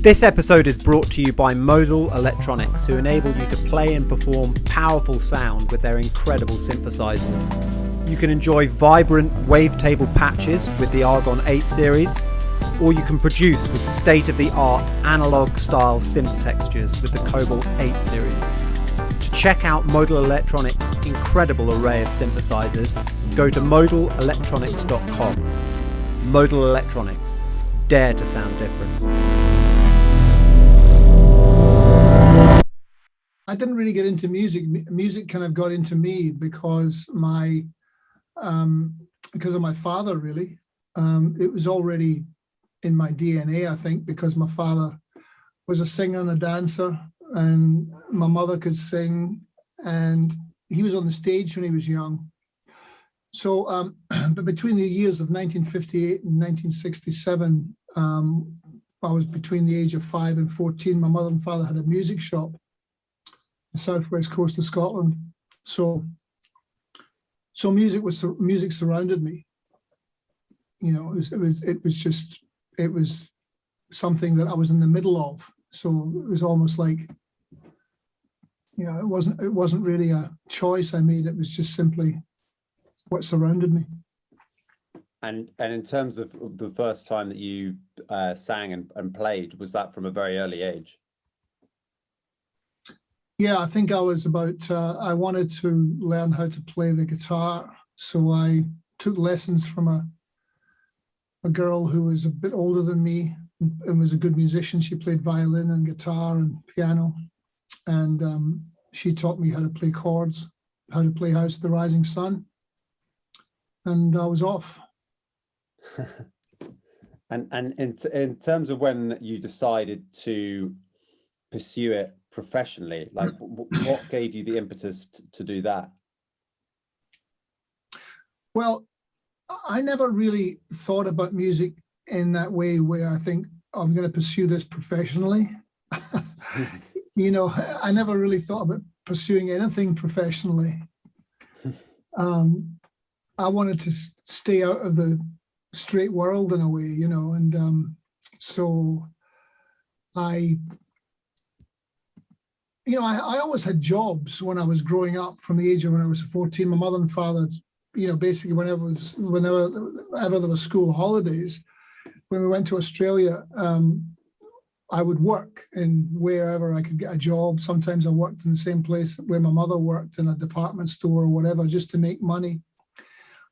This episode is brought to you by Modal Electronics, who enable you to play and perform powerful sound with their incredible synthesizers. You can enjoy vibrant wavetable patches with the Argon 8 series, or you can produce with state-of-the-art analog-style synth textures with the Cobalt 8 series. To check out Modal Electronics' incredible array of synthesizers, go to modalelectronics.com. Modal Electronics. Dare to sound different. I didn't really get into music. Music kind of got into me because of my father, really. It was already in my DNA, I think, because my father was a singer and a dancer, and my mother could sing, and he was on the stage when he was young. So, but between the years of 1958 and 1967, I was between the age of 5 and 14. My mother and father had a music shop in the southwest coast of Scotland. So music surrounded me. You know, it was something that I was in the middle of. So it was almost like, you know, it wasn't really a choice I made. It was just simply what surrounded me. And in terms of the first time that you sang and played, was that from a very early age? Yeah, I think I was about, I wanted to learn how to play the guitar. So I took lessons from a girl who was a bit older than me and was a good musician. She played violin and guitar and piano. And she taught me how to play chords, how to play House of the Rising Sun. And I was off. And in terms of when you decided to pursue it professionally, like what gave you the impetus to do that? Well, I never really thought about music in that way where I think I'm going to pursue this professionally. You know, I never really thought about pursuing anything professionally. I wanted to stay out of the straight world in a way, you know, and so I always had jobs when I was growing up. From the age of when I was 14, my mother and father, you know, basically whenever there was school holidays, when we went to Australia, I would work in wherever I could get a job. Sometimes I worked in the same place where my mother worked, in a department store or whatever, just to make money.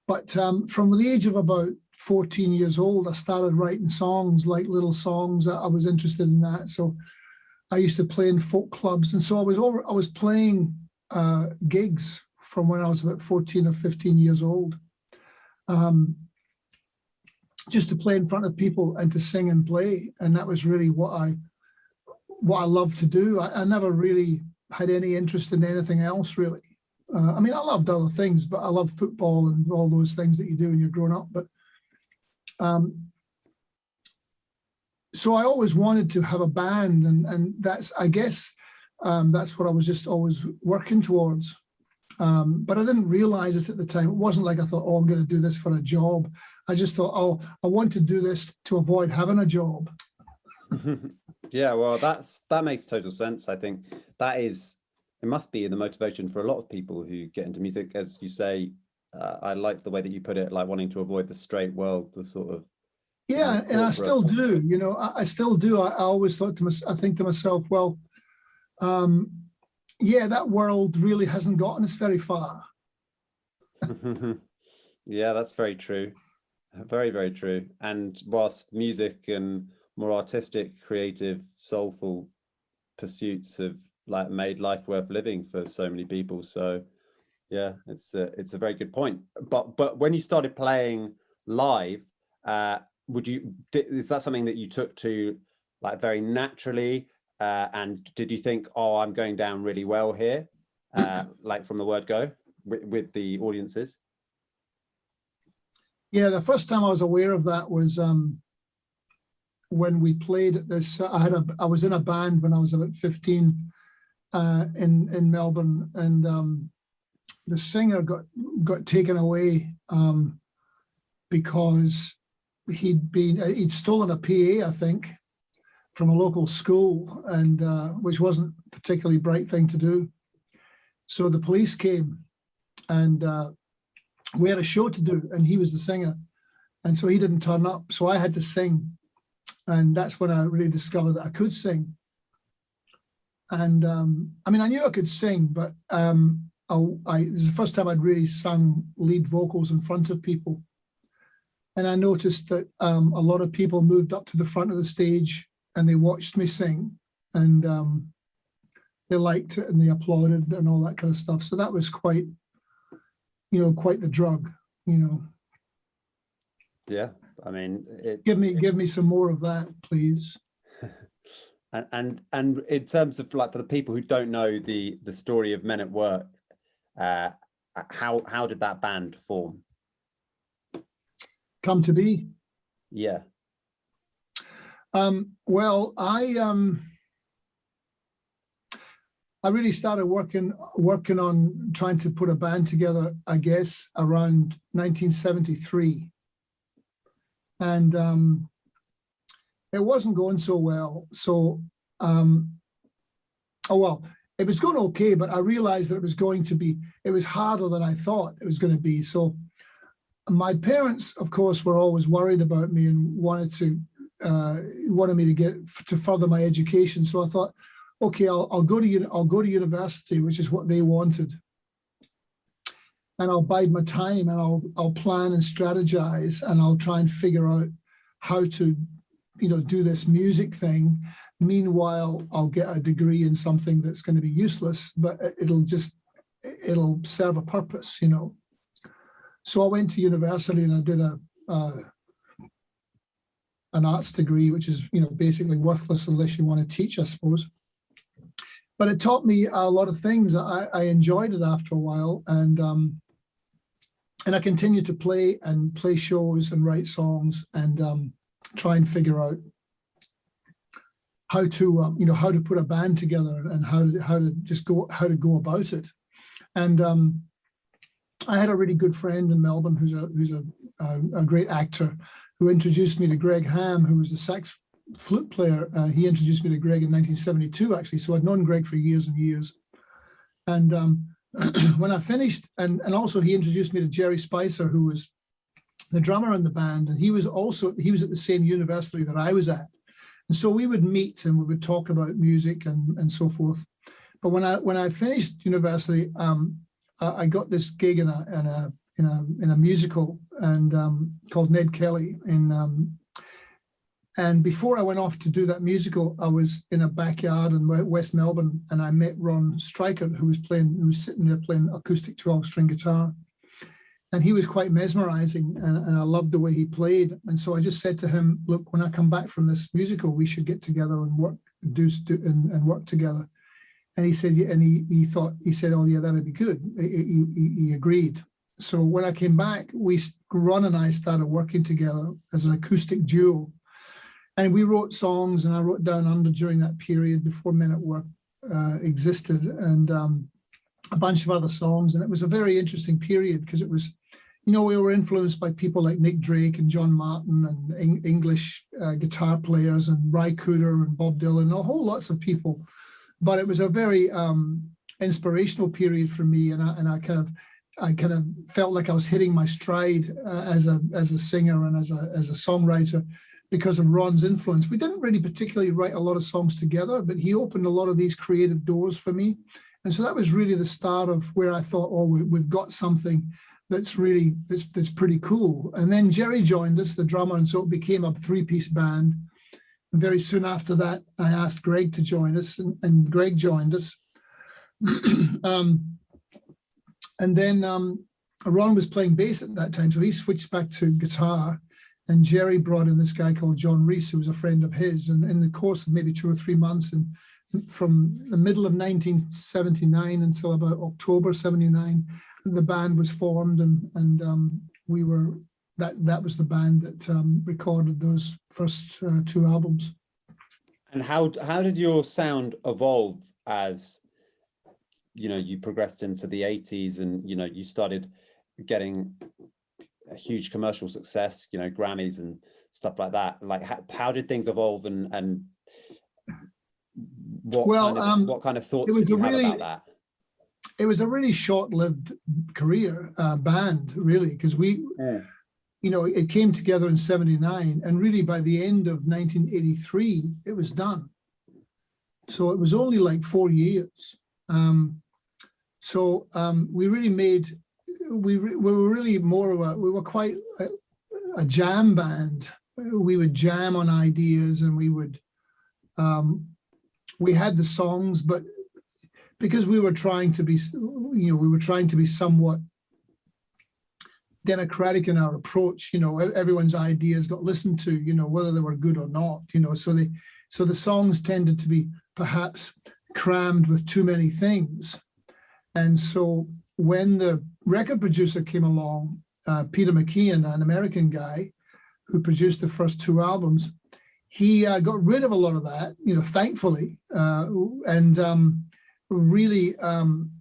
But from the age of about 14 years old, I started writing songs, like little songs. I was interested in that. So I used to play in folk clubs. And so I was playing gigs from when I was about 14 or 15 years old, just to play in front of people and to sing and play. And that was really what I loved to do. I never really had any interest in anything else, really. I mean, I loved other things, but I loved football and all those things that you do when you're growing up. But so I always wanted to have a band, and that's, I guess, that's what I was just always working towards. But I didn't realize it at the time. It wasn't like I thought, oh, I'm going to do this for a job. I just thought, oh, I want to do this to avoid having a job. Yeah, well, that makes total sense. I think it must be the motivation for a lot of people who get into music. As you say, I like the way that you put it, like wanting to avoid the straight world, the sort of. Yeah, and I still do, you know, I still do. I always think to myself, well, yeah, that world really hasn't gotten us very far. Yeah, that's very true. Very, very true. And whilst music and more artistic, creative, soulful pursuits have like made life worth living for so many people. So yeah, it's a very good point. But when you started playing live, is that something that you took to like very naturally? And did you think, oh, I'm going down really well here, like from the word go with the audiences? Yeah, the first time I was aware of that was when we played at this. I was in a band when I was about 15 in Melbourne, and the singer got taken away because he'd stolen a PA, I think, from a local school, and which wasn't a particularly bright thing to do. So the police came, and we had a show to do, and he was the singer, and so he didn't turn up. So I had to sing, and that's when I really discovered that I could sing. And I mean, I knew I could sing, but this is the first time I'd really sung lead vocals in front of people. And I noticed that a lot of people moved up to the front of the stage and they watched me sing, and they liked it and they applauded and all that kind of stuff. So that was quite, quite the drug, Yeah, I mean, Give me some more of that, please. And in terms of, like, for the people who don't know the story of Men at Work, how did that band form? Come to be. Yeah. Well, I really started working on trying to put a band together, I guess, around 1973. And it wasn't going so well. So, it was going okay, but I realized that it was harder than I thought it was going to be. So my parents, of course, were always worried about me and wanted me to get to further my education. So I thought, okay, I'll go to university, which is what they wanted, and I'll bide my time, and I'll plan and strategize, and I'll try and figure out how to, do this music thing. Meanwhile, I'll get a degree in something that's going to be useless, but it'll serve a purpose, So I went to university and I did an arts degree, which is, basically worthless unless you want to teach, I suppose. But it taught me a lot of things. I enjoyed it after a while, and I continued to play shows and write songs and try and figure out how to put a band together and how to go about it. And I had a really good friend in Melbourne who's a great actor, who introduced me to Greg Ham, who was a sax flute player. He introduced me to Greg in 1972, actually. So I'd known Greg for years and years. And when I finished, and also he introduced me to Jerry Spicer, who was the drummer in the band, and he was at the same university that I was at. And so we would meet and we would talk about music and so forth. But when I finished university, I got this gig in a musical and called Ned Kelly and before I went off to do that musical, I was in a backyard in West Melbourne, and I met Ron Stryker, who was sitting there playing acoustic 12-string guitar. And he was quite mesmerizing, and I loved the way he played. And so I just said to him, look, when I come back from this musical, we should get together and work together. And he said, yeah, and he said, oh yeah, that'd be good. He agreed. So when I came back, Ron and I started working together as an acoustic duo. And we wrote songs, and I wrote Down Under during that period before Men at Work existed, and a bunch of other songs. And it was a very interesting period because it was, we were influenced by people like Nick Drake and John Martin and English guitar players and Ry Cooder and Bob Dylan, a whole lots of people. But it was a very inspirational period for me, and I kind of felt like I was hitting my stride as a singer and as a songwriter, because of Ron's influence. We didn't really particularly write a lot of songs together, but he opened a lot of these creative doors for me. And so that was really the start of where I thought, oh, we've got something that's pretty cool. And then Jerry joined us, the drummer, and so it became a three-piece band. And very soon after that, I asked Greg to join us, and Greg joined us. And then Ron was playing bass at that time, so he switched back to guitar. And Jerry brought in this guy called John Reese, who was a friend of his. And in the course of maybe 2 or 3 months, and from the middle of 1979 until about October 79, the band was formed, and we were that was the band that recorded those first 2 albums. And how did your sound evolve as you progressed into the 80s, and you started getting a huge commercial success, Grammys and stuff like that? Like, how did things evolve, and what kind of thoughts did you have about that? It was a really short-lived career band, really, because it came together in '79, and really by the end of 1983, it was done. So it was only like 4 years. We really made, we were really more of we were quite a jam band. We would jam on ideas, and we had the songs, but because we were trying to be, somewhat democratic in our approach, everyone's ideas got listened to, whether they were good or not, so the songs tended to be perhaps crammed with too many things. And so when the record producer came along, Peter McKeon, an American guy who produced the first 2 albums, he got rid of a lot of that, thankfully, and really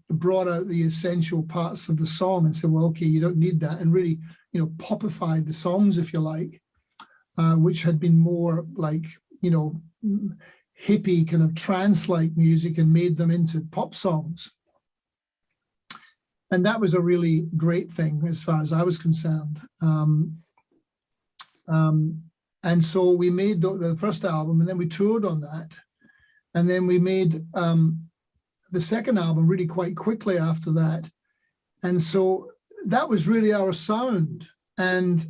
brought out the essential parts of the song and said, well, okay, you don't need that, and really, popified the songs, if you like, which had been more like, hippie kind of trance-like music, and made them into pop songs. And that was a really great thing as far as I was concerned. And so we made the first album, and then we toured on that. And then we made the second album really quite quickly after that. And so that was really our sound. And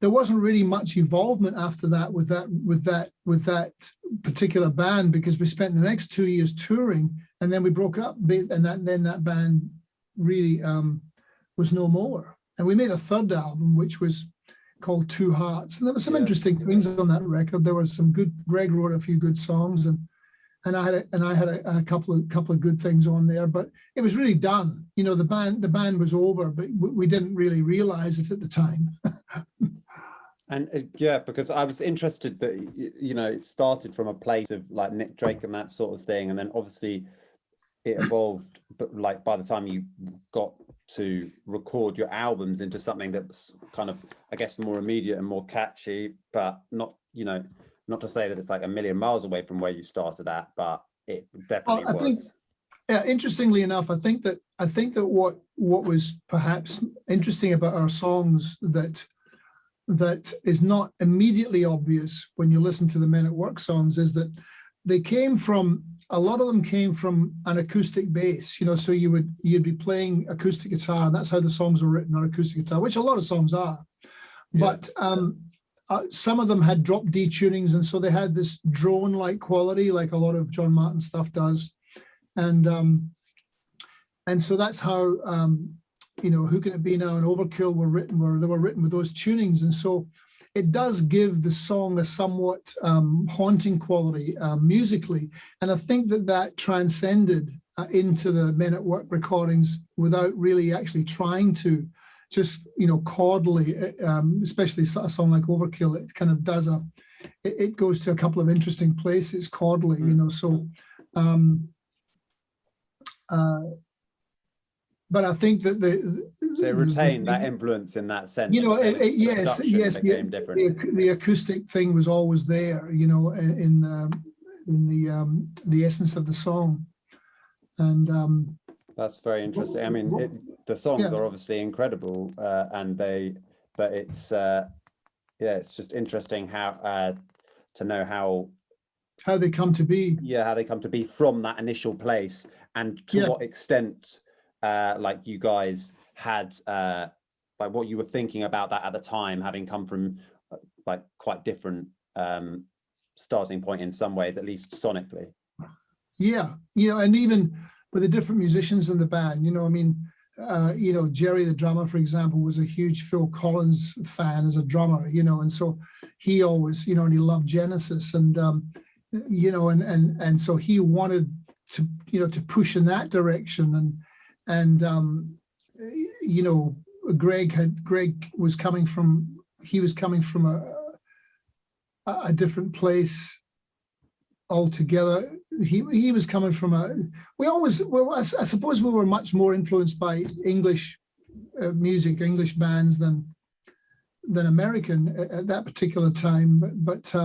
there wasn't really much involvement after that with that particular band, because we spent the next 2 years touring, and then we broke up, and then that band really was no more. And we made a third album, which was called Two Hearts, and there were some interesting things on that record. There was some good. Greg wrote a few good songs, and I had a couple of good things on there. But it was really done. The band was over, but we didn't really realize it at the time. And because I was interested that it started from a place of like Nick Drake and that sort of thing, and then obviously it evolved. But like by the time you got to record your albums into something that was kind of, I guess, more immediate and more catchy, but not to say that it's like a million miles away from where you started at, but it definitely was. Interestingly enough, I think that what was perhaps interesting about our songs that is not immediately obvious when you listen to the Men at Work songs is that a lot of them came from an acoustic bass, so you'd be playing acoustic guitar, and that's how the songs were written, on acoustic guitar, which a lot of songs are. Yeah. But some of them had drop D tunings, and so they had this drone-like quality, like a lot of John Martin stuff does. And so that's how Who Can It Be Now and Overkill were written with those tunings. And so it does give the song a somewhat haunting quality musically. And I think that transcended into the Men at Work recordings without really actually trying to, just, chordally, especially a song like Overkill, it kind of does it goes to a couple of interesting places chordally, so. But I think that they retain that influence in that sense. Yes, the acoustic thing was always there, in the essence of the song, and that's very interesting. I mean, the songs are obviously incredible, but it's just interesting how to know how they come to be. Yeah, how they come to be from that initial place, and to what extent. Like you guys had, like what you were thinking about that at the time, having come from like quite different starting point in some ways, at least sonically. Yeah, and even with the different musicians in the band, Jerry, the drummer, for example, was a huge Phil Collins fan as a drummer, and so he always, and he loved Genesis, and and so he wanted to, to push in that direction, and Greg was coming from a different place altogether. He was coming from I suppose we were much more influenced by English music, English bands than American at that particular time, but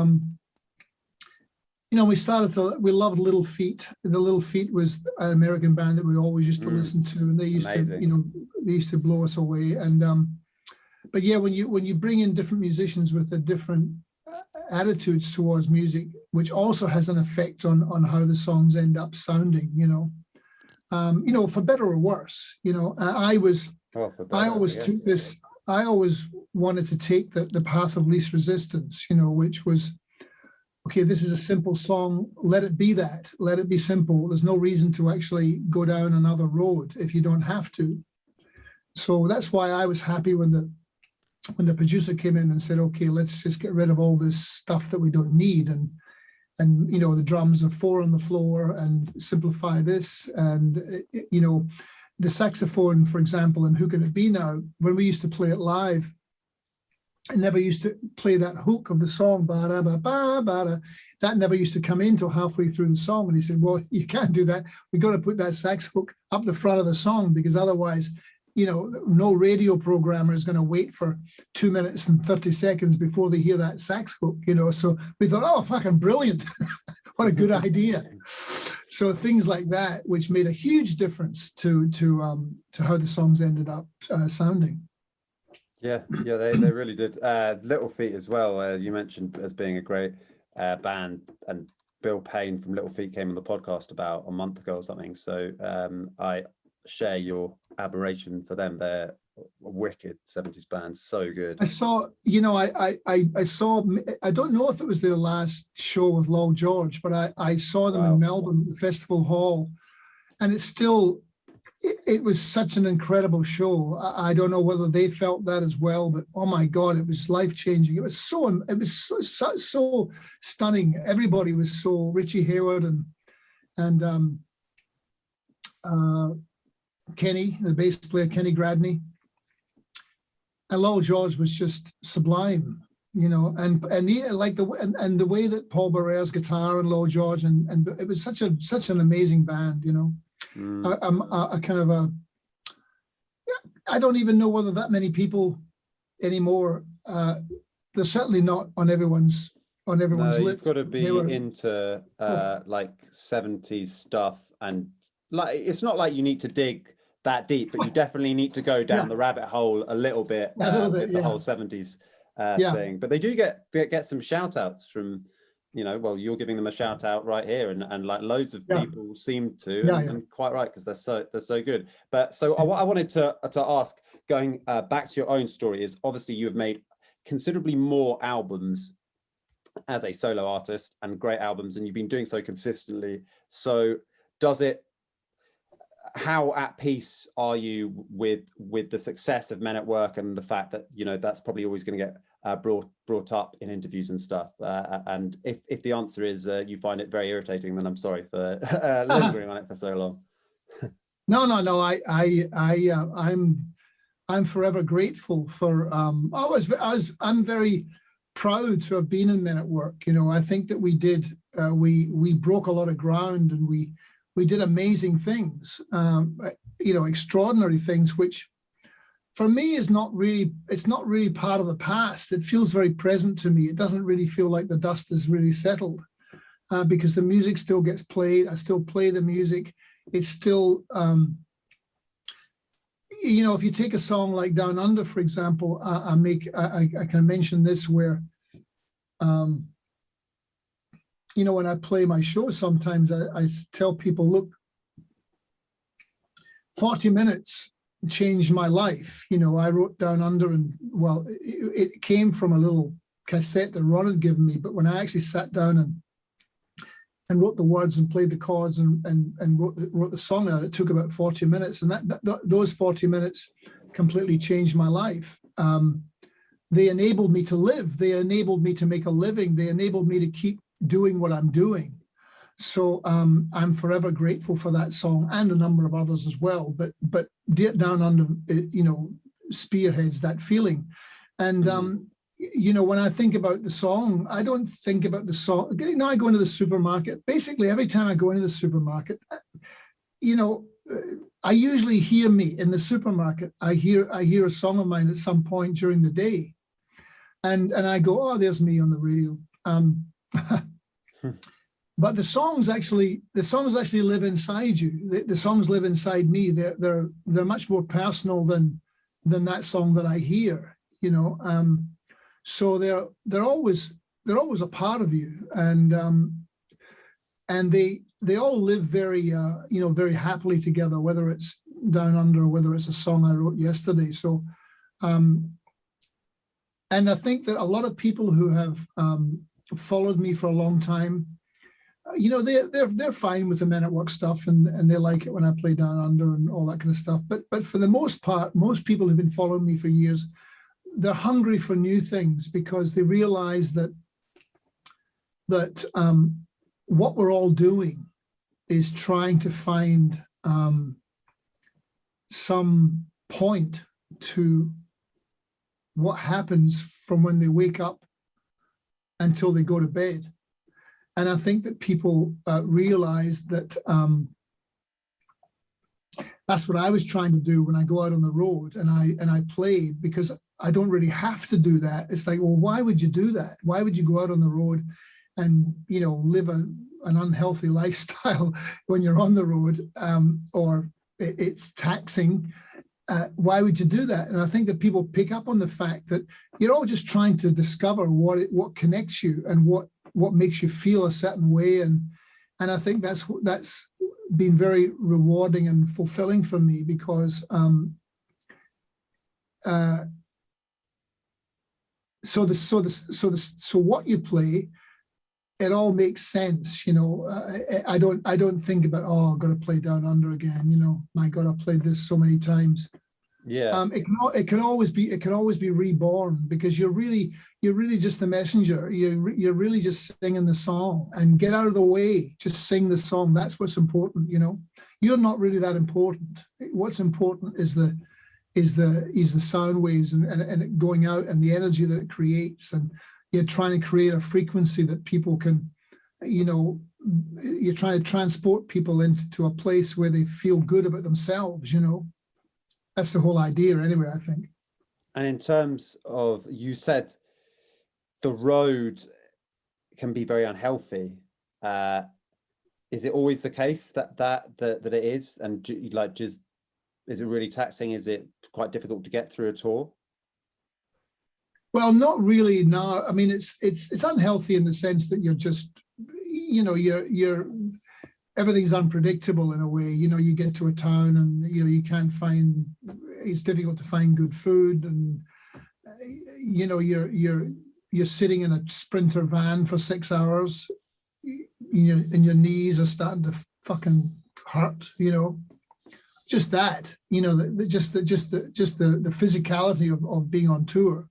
we loved Little Feat. The Little Feat was an American band that we always used to listen to, and they used Amazing. to, they used to blow us away. And but yeah, when you bring in different musicians with a different attitudes towards music, which also has an effect on how the songs end up sounding, for better or worse. I always took this. I always wanted to take the path of least resistance, which was, okay, this is a simple song. Let it be that. Let it be simple. There's no reason to actually go down another road if you don't have to. So that's why I was happy when the producer came in and said, okay, let's just get rid of all this stuff that we don't need. And the drums are 4 on the floor and simplify this. And, the saxophone, for example, and Who Can It Be Now, when we used to play it live, I never used to play that hook of the song, ba-da-ba-ba-ba-da. That never used to come in till halfway through the song. And he said, well, you can't do that. We got to put that sax hook up the front of the song, because otherwise, no radio programmer is going to wait for 2 minutes and 30 seconds before they hear that sax hook, So we thought, oh, fucking brilliant. What a good idea. So things like that, which made a huge difference to how the songs ended up sounding. Yeah, they really did. Little Feat as well, you mentioned as being a great band, and Bill Payne from Little Feat came on the podcast about a month ago or something. So I share your admiration for them. They're a wicked 70s band, so good. I saw, I saw, I don't know if it was their last show with Lowell George, but I saw them in Melbourne at the Festival Hall, and it's still, it was such an incredible show. I don't know whether they felt that as well, but oh my God, it was life-changing. It was so stunning. Everybody was so, Richie Hayward and Kenny, the bass player, Kenny Gradney. And Lowell George was just sublime, and he, like the way that Paul Barrere's guitar and Lowell George, and it was such an amazing band, I don't even know whether that many people anymore. They're certainly not on everyone's lips. You've got to be into like 70s stuff, and like it's not like you need to dig that deep, but you definitely need to go down the rabbit hole a little bit, with the whole 70s thing. But they do get some shout outs from, well, you're giving them a shout out right here, and like loads of people seem to, and quite right, because they're so good. But so what I wanted to ask, going back to your own story, is obviously you have made considerably more albums as a solo artist, and great albums, and you've been doing so consistently. So how at peace are you with the success of Men at Work, and the fact that that's probably always going to get brought up in interviews and stuff, and if the answer is you find it very irritating, then I'm sorry for lingering on it for so long. No, I'm forever grateful for I'm very proud to have been in Men at Work. I think that we did we broke a lot of ground, and we did amazing things, extraordinary things, which for me it's not really part of the past. It feels very present to me. It doesn't really feel like the dust is really settled, because the music still gets played. I still play the music. It's still, if you take a song like Down Under, for example, I can mention this where, when I play my show, sometimes I tell people, look, 40 minutes changed my life. I wrote Down Under, and well, it came from a little cassette that Ron had given me. But when I actually sat down and wrote the words and played the chords and wrote the song out, it took about 40 minutes. And those 40 minutes completely changed my life. They enabled me to live. They enabled me to make a living. They enabled me to keep doing what I'm doing. So I'm forever grateful for that song, and a number of others as well. But Down Under, spearheads that feeling. And when I think about the song, I don't think about the song. I go into the supermarket. Basically, every time I go into the supermarket, I usually hear me in the supermarket. I hear a song of mine at some point during the day, and I go, oh, there's me on the radio. but the songs actually live inside you. The songs live inside me. They're much more personal than that song that I hear, you know. So they're always a part of you, and they all live very very happily together, whether it's Down Under or whether it's a song I wrote yesterday. So and I think that a lot of people who have followed me for a long time, they're fine with the Men at Work stuff, and they like it when I play Down Under and all that kind of stuff. But for the most part, most people who've been following me for years, they're hungry for new things, because they realize that what we're all doing is trying to find some point to what happens from when they wake up until they go to bed. And I think that people realize that that's what I was trying to do when I go out on the road and I play, because I don't really have to do that. It's like, well, why would you do that? Why would you go out on the road and live an unhealthy lifestyle when you're on the road, or it's taxing? Why would you do that? And I think that people pick up on the fact that you're all just trying to discover what connects you and what makes you feel a certain way, and I think that's been very rewarding and fulfilling for me, because so what you play, it all makes sense, I don't think about, oh, I've got to play Down Under again, my God, I've played this so many times. Yeah. It can always be reborn, because you're really just the messenger. You're really just singing the song, and get out of the way, just sing the song. That's what's important. You're not really that important. What's important is the sound waves and it going out, and the energy that it creates, and you're trying to create a frequency that people can, you're trying to transport people into a place where they feel good about themselves. That's the whole idea anyway, I think. And in terms of, you said the road can be very unhealthy. Is it always the case that it is? And is it really taxing? Is it quite difficult to get through a tour? Well, not really. No, I mean, it's unhealthy in the sense that you're just, you're everything's unpredictable in a way. You get to a town and you can't find. It's difficult to find good food, and you're sitting in a Sprinter van for 6 hours. And your knees are starting to fucking hurt. Just that. Just the physicality of being on tour.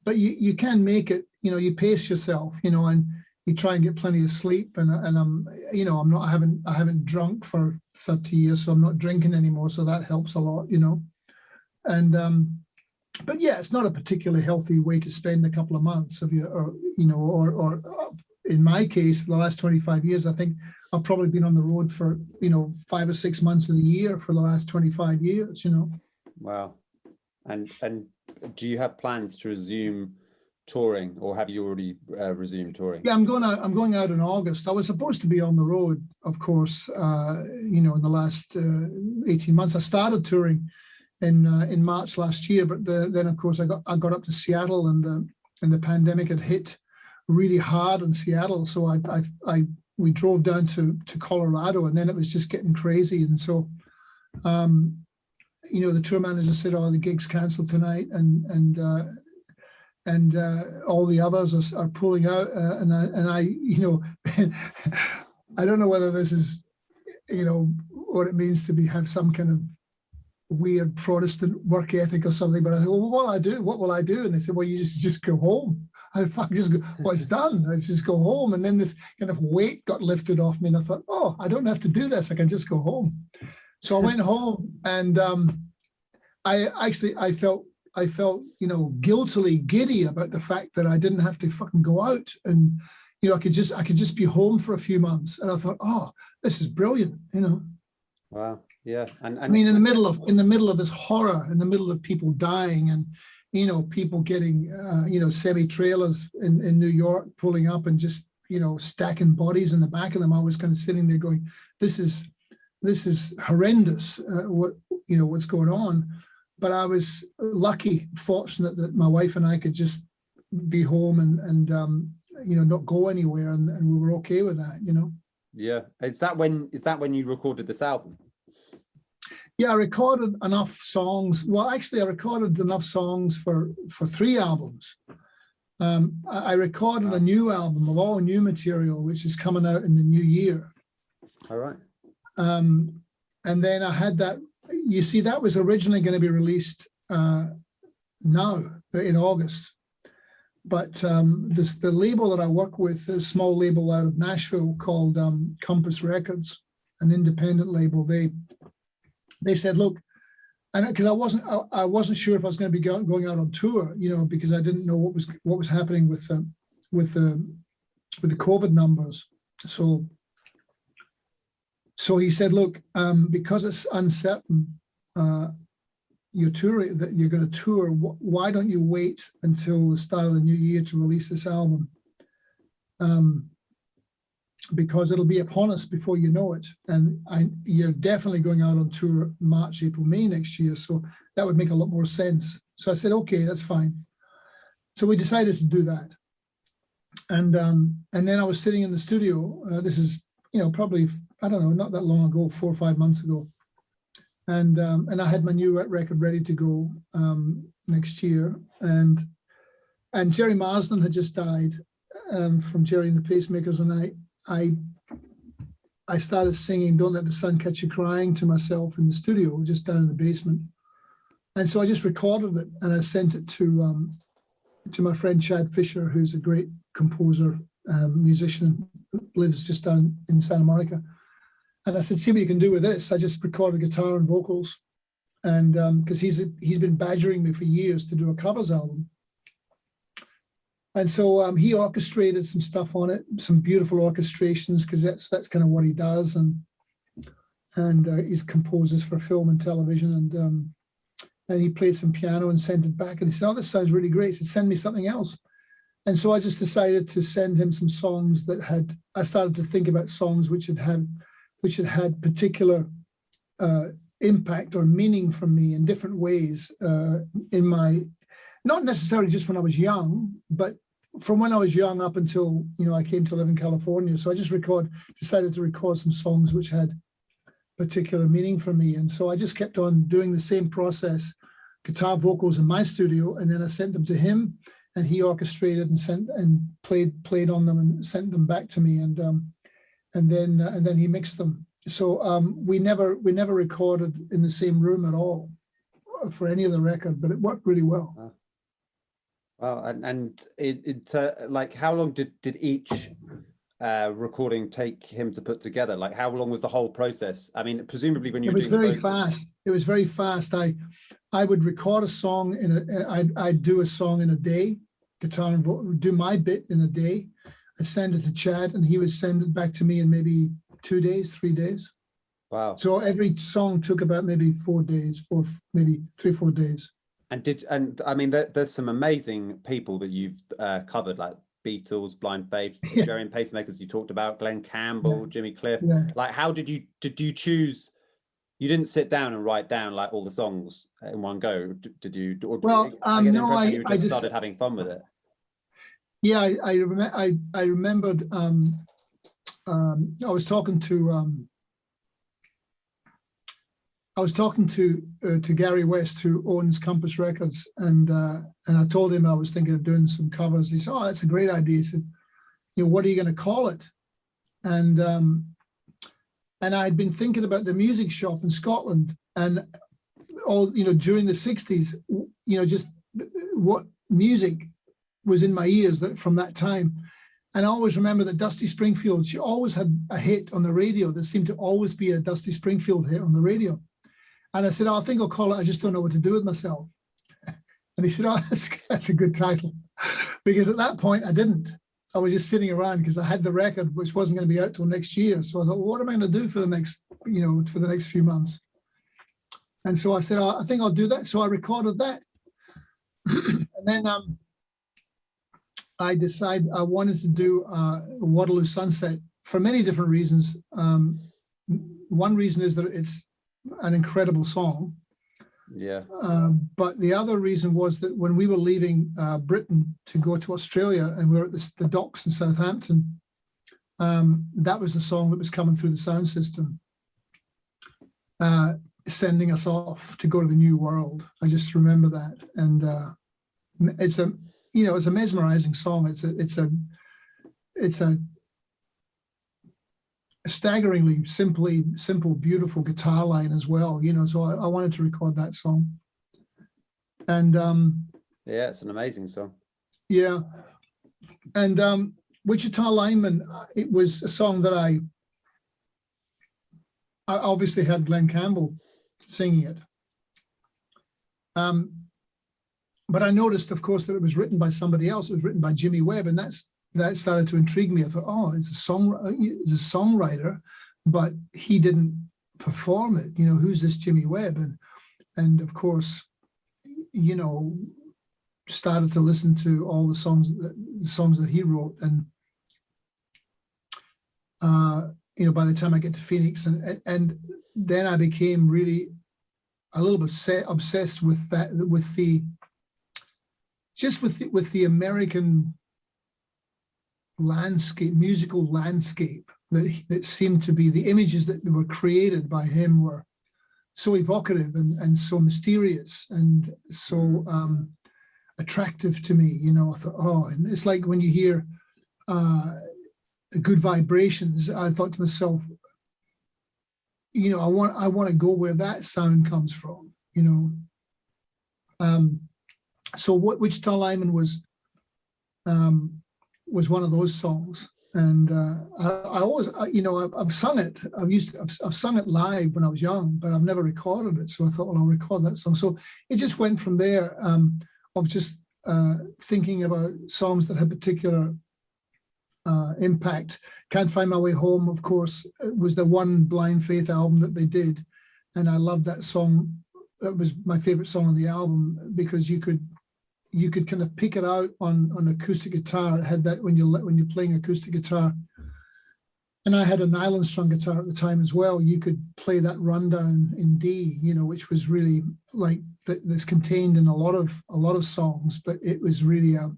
But you can make it. You pace yourself. And you try and get plenty of sleep, and I haven't drunk for 30 years, so I'm not drinking anymore, so that helps a lot, and but yeah, it's not a particularly healthy way to spend a couple of months of your, or in my case, the last 25 years, I think I've probably been on the road for 5 or 6 months of the year for the last 25 years. Wow. And do you have plans to resume touring, or have you already resumed touring? Yeah, I'm going out in August. I was supposed to be on the road, of course, in the last 18 months. I started touring in March last year, but then of course I got up to Seattle, and the pandemic had hit really hard in Seattle. So we drove down to Colorado, and then it was just getting crazy. And so the tour manager said, "Oh, the gig's cancelled tonight," and all the others are pulling out, and I I don't know whether this is what it means to have some kind of weird Protestant work ethic or something, but I said, well, what will I do? And they said, well, you just go home. I just go, well, it's done. I just go home. And then this kind of weight got lifted off me, and I thought, oh, I don't have to do this. I can just go home. So I went home, and I felt guiltily giddy about the fact that I didn't have to fucking go out, and I could just be home for a few months. And I thought, oh, this is brilliant. Wow. Yeah. And I mean, in the middle of this horror, in the middle of people dying, and people getting semi-trailers in New York pulling up and just stacking bodies in the back of them. I was kind of sitting there going, this is horrendous, what's going on. But I was lucky, fortunate that my wife and I could just be home and not go anywhere, and we were okay with that, Yeah. Is that when you recorded this album? Yeah, I recorded enough songs. Well, actually, I recorded enough songs for 3 albums. I recorded a new album of all new material, which is coming out in the new year. All right. And then I had that. You see, that was originally going to be released now in August. But the label that I work with, a small label out of Nashville called Compass Records, an independent label, they said, look, and because I wasn't sure if I was going to be going out on tour, because I didn't know what was happening with the COVID numbers. So he said, look, because it's uncertain, you're touring, that you're going to tour, why don't you wait until the start of the new year to release this album? Because it'll be upon us before you know it. And you're definitely going out on tour March, April, May next year. So that would make a lot more sense. So I said, okay, that's fine. So we decided to do that. And then I was sitting in the studio. This is, probably, I don't know, not that long ago, 4 or 5 months ago. And I had my new record ready to go next year. And Jerry Marsden had just died from Jerry and the Pacemakers. And I started singing Don't Let the Sun Catch You Crying to myself in the studio, just down in the basement. And so I just recorded it and I sent it to my friend Chad Fisher, who's a great composer, musician, lives just down in Santa Monica. And I said, see what you can do with this. I just recorded guitar and vocals. And because he's been badgering me for years to do a covers album. And so he orchestrated some stuff on it, some beautiful orchestrations, because that's kind of what he does. And he's composes for film and television. And he played some piano and sent it back. And he said, oh, this sounds really great. He said, send me something else. And so I just decided to send him some songs I started to think about songs which had had particular impact or meaning for me in different ways in my, not necessarily just when I was young, but from when I was young up until, I came to live in California. So I just decided to record some songs which had particular meaning for me. And so I just kept on doing the same process, guitar, vocals in my studio, and then I sent them to him, and he orchestrated and played on them and sent them back to me, and then he mixed them. So we never recorded in the same room at all for any of the record, but it worked really well. Wow, and it like, how long did each recording take him to put together? Like, how long was the whole process? I mean, presumably when you were doing very fast. It was very fast. I would record a song I'd do a song in a day, guitar and do my bit in a day. I'd send it to Chad, and he would send it back to me in maybe 2 days, 3 days. Wow. So every song took about maybe 4 days, maybe 3 or 4 days. And I mean, there's some amazing people that you've covered, like Beatles, Blind Faith, Jerry and Pacemakers you talked about, Glenn Campbell, Jimmy Cliff. Yeah. Like, how did you choose? You didn't sit down and write down like all the songs in one go, did you? Or well, no, you just started having fun with it. Yeah, I remembered. I was talking to Gary West, who owns Compass Records, and I told him I was thinking of doing some covers. He said, "Oh, that's a great idea." He said, "What are you going to call it?" And I'd been thinking about the music shop in Scotland, and all during the '60s, just what music was in my ears from that time. And I always remember that Dusty Springfield, she always had a hit on the radio. There seemed to always be a Dusty Springfield hit on the radio. And I said, I think I'll call it I Just Don't Know What to Do With Myself. And he said, oh, that's a good title. Because at that point, I didn't. I was just sitting around because I had the record, which wasn't going to be out till next year. So I thought, well, what am I going to do for the next, for the next few months? And so I said, oh, I think I'll do that. So I recorded that. And then I decided I wanted to do Waterloo Sunset for many different reasons. One reason is that it's an incredible song. Yeah. But the other reason was that when we were leaving Britain to go to Australia, and we were at the docks in Southampton, that was the song that was coming through the sound system, sending us off to go to the new world. I just remember that, and it's a mesmerizing song. It's a staggeringly simple, beautiful guitar line as well. So I wanted to record that song, and yeah, it's an amazing song. Yeah, and Wichita Lineman. It was a song that I obviously had Glenn Campbell singing it. But I noticed, of course, that it was written by somebody else. It was written by Jimmy Webb, and that started to intrigue me. I thought, oh, it's a songwriter, but he didn't perform it. Who's this Jimmy Webb? And of course, started to listen to all the songs that he wrote, and by the time I get to Phoenix, and then I became really a little bit obsessed with that, with the American landscape, musical landscape that seemed to be, the images that were created by him were so evocative and so mysterious and so attractive to me. I thought, oh, and it's like when you hear Good Vibrations, I thought to myself, I want to go where that sound comes from. So Wichita Lineman was one of those songs, and I always, I've sung it. I've sung it live when I was young, but I've never recorded it. So I thought, well, I'll record that song. So it just went from there, of just thinking about songs that had particular impact. Can't Find My Way Home, of course, was the one Blind Faith album that they did, and I loved that song. That was my favorite song on the album, because you could kind of pick it out on acoustic guitar. It had that when you're playing acoustic guitar, and I had a nylon strung guitar at the time as well. You could play that rundown in D, which was really like that's contained in a lot of songs, but it was really a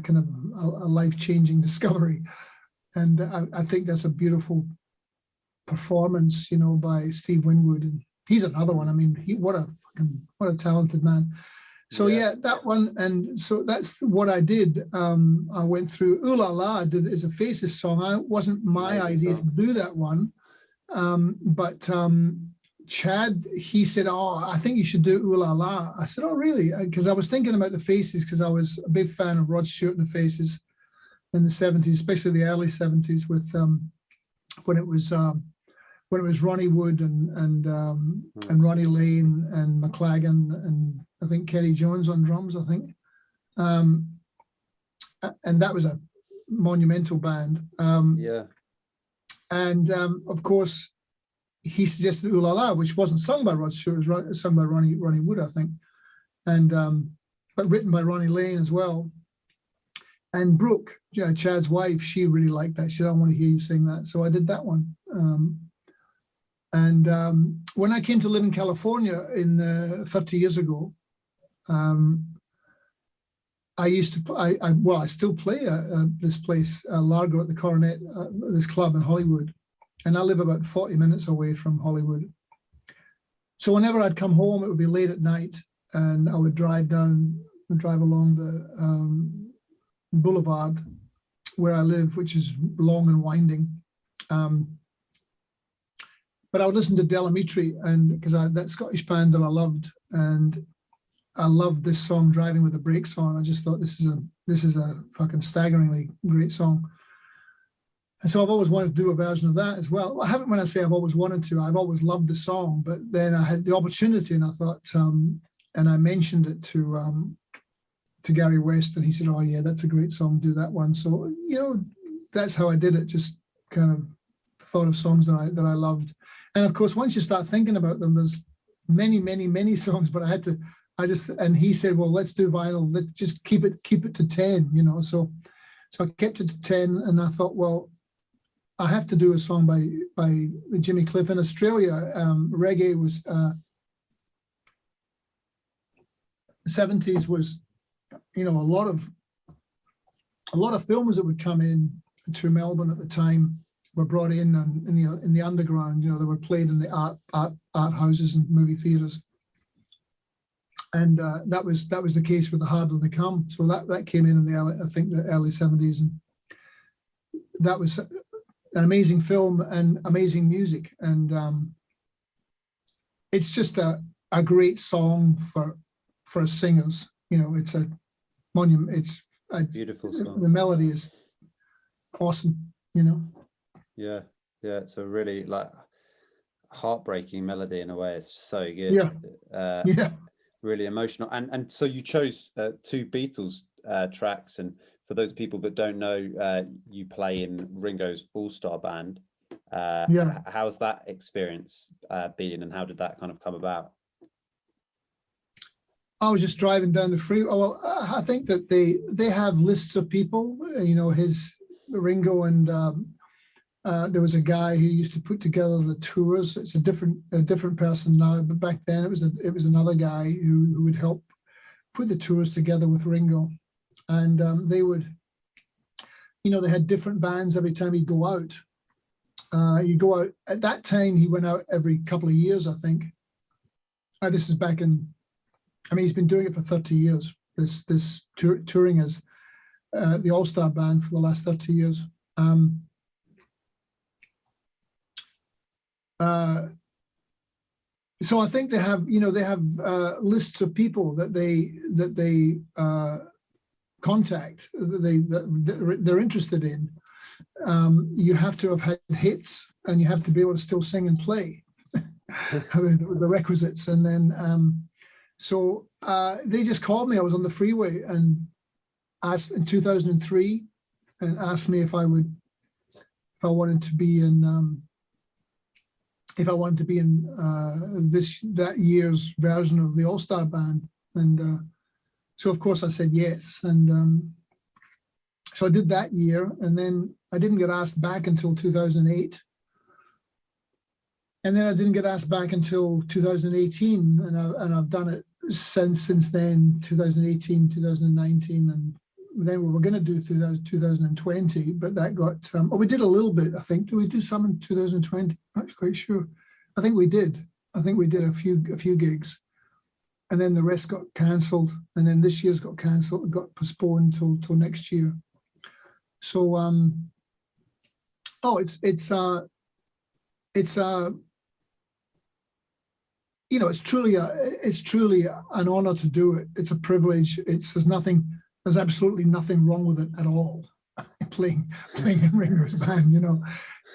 kind of a life-changing discovery. And I think that's a beautiful performance, by Steve Winwood. And he's another one. I mean, what a talented man. So yeah, that one. And so that's what I did. I went through Ulala is a Faces song. It wasn't my idea to do that one. But Chad, he said, oh, I think you should do Ulala. I said, oh, really? Because I was thinking about the Faces, because I was a big fan of Rod Stewart and the Faces in the 70s, especially the early 70s, with when it was Ronnie Wood and Ronnie Lane and McLagan and I think Kenny Jones on drums, I think. And that was a monumental band. And of course, he suggested Ulala, which wasn't sung by Rod Stewart, it was sung by Ronnie Wood, I think, and but written by Ronnie Lane as well. And Brooke, Chad's wife, she really liked that. She said, I want to hear you sing that. So I did that one. And when I came to live in California 30 years ago, I used to, I still play this place, Largo at the Coronet, this club in Hollywood. And I live about 40 minutes away from Hollywood. So whenever I'd come home, it would be late at night, and I would drive along the boulevard where I live, which is long and winding. But I would listen to Delamitri, and because that Scottish band that I loved, and I loved this song, Driving with the Brakes On. I just thought this is a fucking staggeringly great song. And so I've always wanted to do a version of that as well. I haven't, when I say I've always wanted to, I've always loved the song, but then I had the opportunity, and I thought, and I mentioned it to Gary West, and he said, oh yeah, that's a great song, do that one. So, that's how I did it, just kind of thought of songs that I loved. And of course, once you start thinking about them, there's many, many, many songs, but I had to and he said, well, let's do vinyl. Let's just keep it to 10, you know. So I kept it to 10, and I thought, well, I have to do a song by Jimmy Cliff. In Australia, reggae was 70s was, you know, a lot of films that would come in to Melbourne at the time were brought in and in the underground. You know, they were played in the art houses and movie theaters, and that was the case with The Harder They Come. So that came in the early 70s, and that was an amazing film and amazing music, and it's just a great song for singers. You know, it's a monument. It's a beautiful song. The melody is awesome, you know. Yeah, it's a really like heartbreaking melody in a way. It's so good. Yeah. Really emotional. And so you chose 2 Beatles tracks, and for those people that don't know, you play in Ringo's All-Starr band. How's that experience been, and how did that kind of come about? I was just driving down the freeway. Well, I think that they have lists of people, you know, Ringo, and there was a guy who used to put together the tours. It's a different person now, but back then it was another guy who would help put the tours together with Ringo, and they would, you know, they had different bands every time he'd go out. You go out at that time. He went out every couple of years, I think. This is back in. I mean, he's been doing it for 30 years. This touring as the All-Starr band for the last 30 years. So I think they have lists of people that they contact, that they're interested in. You have to have had hits, and you have to be able to still sing and play the requisites, and then. So they just called me. I was on the freeway and asked in 2003, and asked me if I wanted to be in that year's version of the All-Starr band, and so of course I said yes, and so I did that year, and then I didn't get asked back until 2008. And then I didn't get asked back until 2018, and I've done it since then, 2018, 2019, and then we were going to do 2020, but that got, we did a little bit, I think. Did we do some in 2020? I'm not quite sure. I think we did a few gigs, and then the rest got cancelled, and then this year's got cancelled, got postponed till next year. So, you know, it's truly an honor to do it. It's a privilege. There's absolutely nothing wrong with it at all. playing in Ringo's band, you know,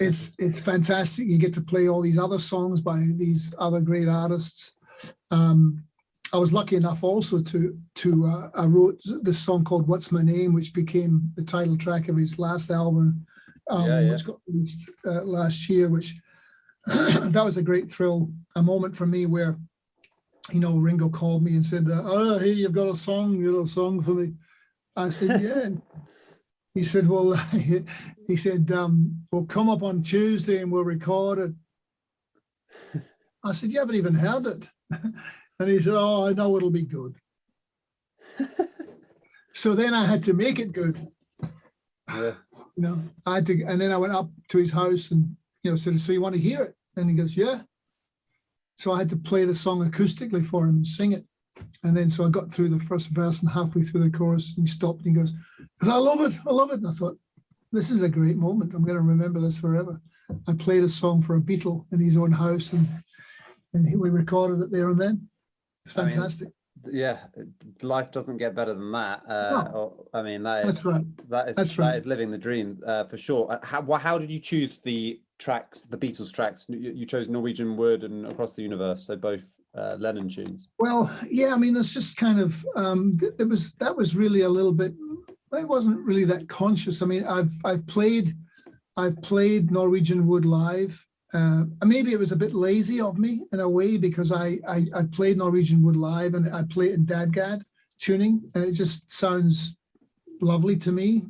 it's fantastic. You get to play all these other songs by these other great artists. I was lucky enough also I wrote this song called "What's My Name," which became the title track of his last album, which got released last year, which. That was a great thrill, a moment for me where, you know, Ringo called me and said, hey, you've got a song for me. I said, yeah. He said, well, we'll come up on Tuesday and we'll record it. I said, you haven't even heard it. And he said, oh, I know it'll be good. So then I had to make it good. Yeah. You know, and then I went up to his house and, you know, said, so you want to hear it? And he goes, yeah. So I had to play the song acoustically for him and sing it. And then so I got through the first verse, and halfway through the chorus, and he stopped and he goes, I love it. And I thought, this is a great moment. I'm going to remember this forever. I played a song for a Beatle in his own house, and we recorded it there and then. It's fantastic. Yeah, life doesn't get better than that. That's right. That is living the dream for sure. How did you choose the tracks, the Beatles tracks? You chose Norwegian Wood and Across the Universe, so both Lennon tunes. Well, yeah, I mean, it's just kind of that was really a little bit. It wasn't really that conscious. I mean, I've played Norwegian Wood live, maybe it was a bit lazy of me in a way, because I played Norwegian Wood live and I play it in dadgad tuning, and it just sounds lovely to me.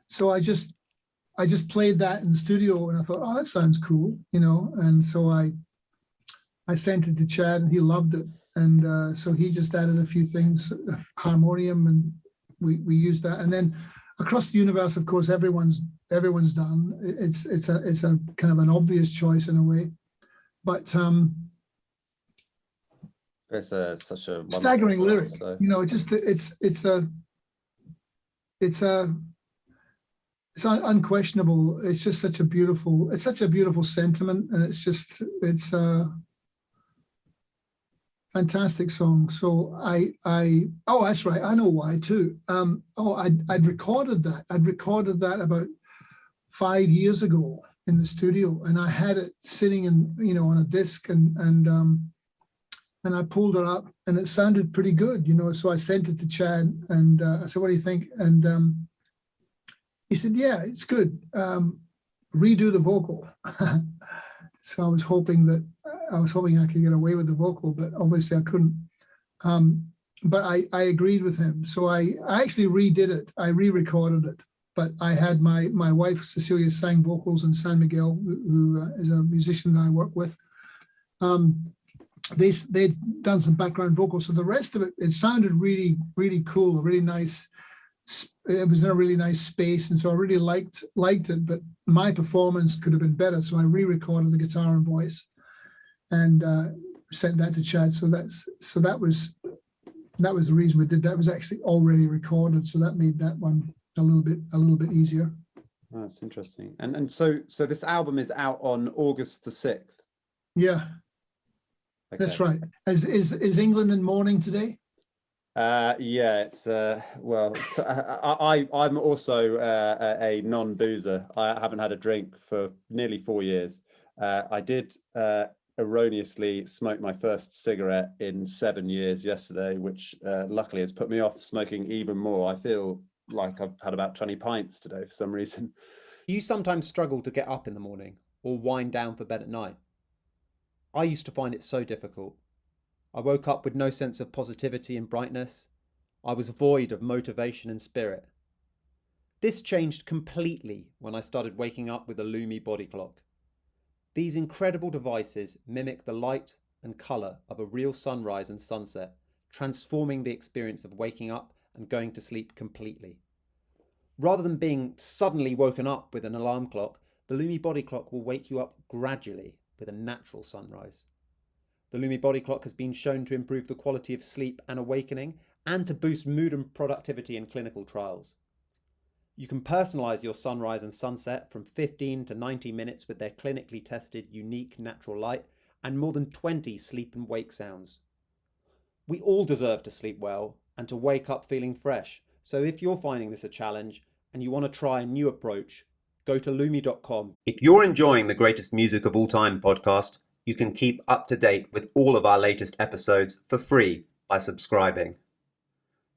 So I just played that in the studio, and I thought, oh, that sounds cool, and so I sent it to Chad, and he loved it. And so he just added a few things, harmonium, and we used that. And then across the universe, of course, everyone's done. It's a kind of an obvious choice in a way, but it's such a staggering song, lyric. so. It's unquestionable. It's just such a beautiful sentiment, and it's a fantastic song. So oh, that's right. I know why too. I'd recorded that about 5 years ago in the studio, and I had it sitting on a disc, and I pulled it up, and it sounded pretty good, So I sent it to Chad, and I said, "What do you think?" And he said, "Yeah, it's good. Redo the vocal." So I was hoping I could get away with the vocal, but obviously I couldn't. But I agreed with him. So I actually redid it. I re-recorded it. But I had my wife, Cecilia, sang vocals, and San Miguel, who is a musician that I work with. They'd done some background vocals. So the rest of it sounded really, really cool, really nice. It was in a really nice space, and so I really liked it, but my performance could have been better. So I re-recorded the guitar and voice, and sent that to Chad. So that was the reason we did that. It was actually already recorded, so that made that one a little bit easier. Oh, that's interesting. And so this album is out on August the 6th. Yeah, Okay. That's right. Is England in mourning today? Yeah, it's I'm also a non-boozer. I haven't had a drink for nearly 4 years. I did erroneously smoke my first cigarette in 7 years yesterday, which luckily has put me off smoking even more. I feel like I've had about 20 pints today for some reason. You sometimes struggle to get up in the morning or wind down for bed at night. I used to find it so difficult. I woke up with no sense of positivity and brightness. I was void of motivation and spirit. This changed completely when I started waking up with a Lumi body clock. These incredible devices mimic the light and colour of a real sunrise and sunset, transforming the experience of waking up and going to sleep completely. Rather than being suddenly woken up with an alarm clock, the Lumi body clock will wake you up gradually with a natural sunrise. The Lumi body clock has been shown to improve the quality of sleep and awakening, and to boost mood and productivity in clinical trials. You can personalise your sunrise and sunset from 15 to 90 minutes with their clinically tested unique natural light and more than 20 sleep and wake sounds. We all deserve to sleep well and to wake up feeling fresh, so if you're finding this a challenge and you want to try a new approach, go to lumi.com. If you're enjoying the Greatest Music of All Time podcast, you can keep up to date with all of our latest episodes for free by subscribing.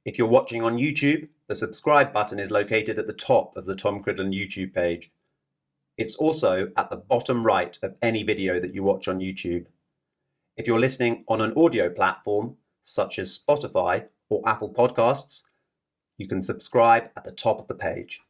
If you're watching on YouTube, the subscribe button is located at the top of the Tom Cridland YouTube page. It's also at the bottom right of any video that you watch on YouTube. If you're listening on an audio platform, such as Spotify or Apple Podcasts, you can subscribe at the top of the page.